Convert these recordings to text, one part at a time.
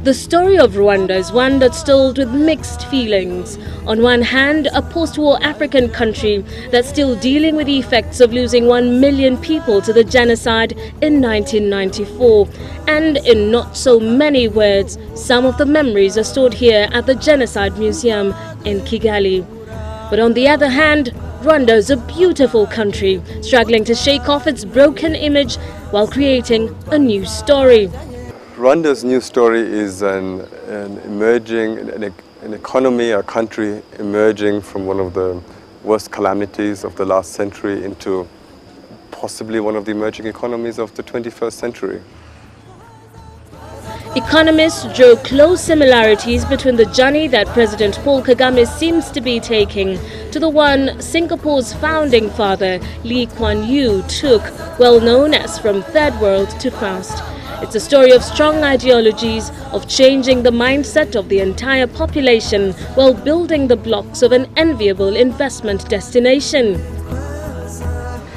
The story of Rwanda is one that's told with mixed feelings. On one hand, a post-war African country that's still dealing with the effects of losing 1 million people to the genocide in 1994. And in not so many words, some of the memories are stored here at the Genocide Museum in Kigali. But on the other hand, Rwanda is a beautiful country, struggling to shake off its broken image while creating a new story. Rwanda's new story is an economy, a country emerging from one of the worst calamities of the last century into possibly one of the emerging economies of the 21st century. Economists draw close similarities between the journey that President Paul Kagame seems to be taking to the one Singapore's founding father, Lee Kuan Yew, took, well known as From Third World to First. It's a story of strong ideologies, of changing the mindset of the entire population while building the blocks of an enviable investment destination.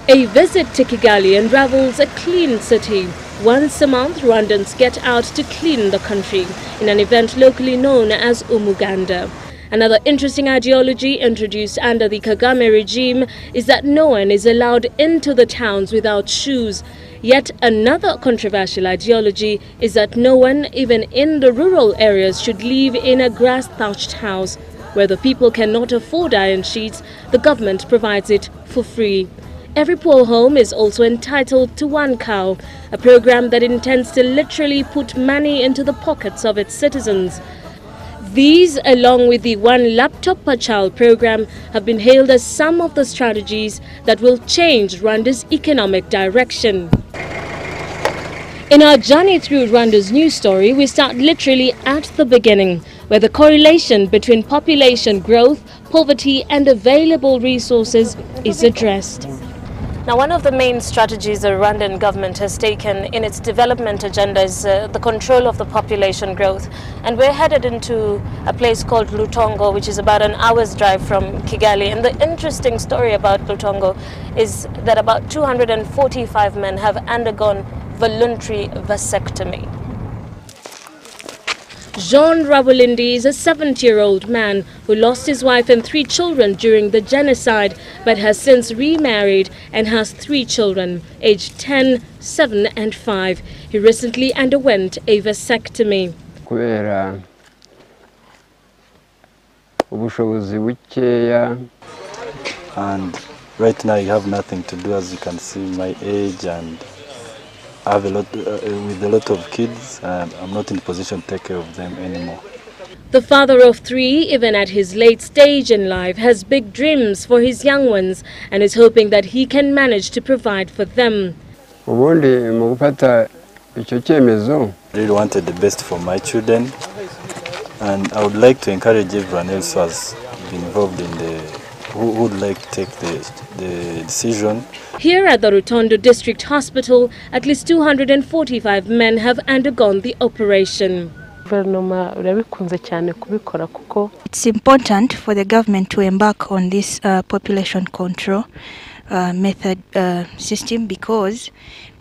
A visit to Kigali unravels a clean city. Once a month, Rwandans get out to clean the country in an event locally known as Umuganda. Another interesting ideology introduced under the Kagame regime is that no one is allowed into the towns without shoes. Yet another controversial ideology is that no one, even in the rural areas, should live in a grass-thatched house. Where the people cannot afford iron sheets, the government provides it for free. Every poor home is also entitled to one cow, a program that intends to literally put money into the pockets of its citizens. These, along with the One Laptop Per Child program, have been hailed as some of the strategies that will change Rwanda's economic direction. In our journey through Rwanda's new story, we start literally at the beginning, where the correlation between population growth, poverty and available resources is addressed. Now, one of the main strategies the Rwandan government has taken in its development agenda is the control of the population growth. And we're headed into a place called Lutongo, which is about an hour's drive from Kigali. And the interesting story about Lutongo is that about 245 men have undergone voluntary vasectomy. Jean Rabulindi is a 70-year-old man who lost his wife and 3 children during the genocide, but has since remarried and has 3 children, aged 10, 7 and 5. He recently underwent a vasectomy. And right now you have nothing to do, as you can see my age, and I have with a lot of kids, and I'm not in a position to take care of them anymore. The father of 3, even at his late stage in life, has big dreams for his young ones and is hoping that he can manage to provide for them. I really wanted the best for my children, and I would like to encourage everyone else who has been involved in who would like to take the decision. Here at the Rutondo District Hospital, at least 245 men have undergone the operation. It's important for the government to embark on this population control method system, because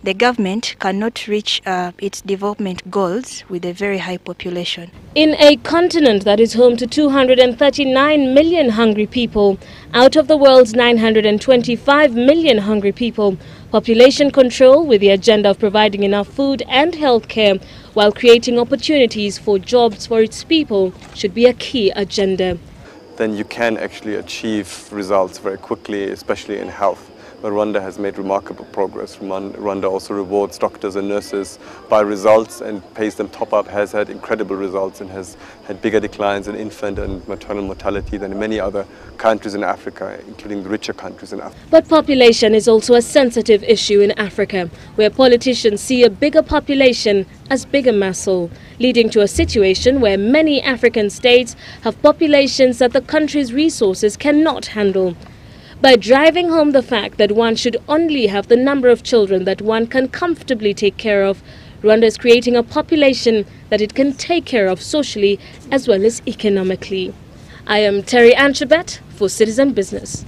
the government cannot reach its development goals with a very high population. In a continent that is home to 239 million hungry people, out of the world's 925 million hungry people, population control with the agenda of providing enough food and health care while creating opportunities for jobs for its people should be a key agenda. Then you can actually achieve results very quickly, especially in health. But Rwanda has made remarkable progress. Rwanda also rewards doctors and nurses by results and pays them top up, has had incredible results and has had bigger declines in infant and maternal mortality than in many other countries in Africa, including the richer countries in Africa. But population is also a sensitive issue in Africa, where politicians see a bigger population as bigger muscle, leading to a situation where many African states have populations that the country's resources cannot handle. By driving home the fact that one should only have the number of children that one can comfortably take care of, Rwanda is creating a population that it can take care of socially as well as economically. I am Terryanne Chebet for Citizen Business.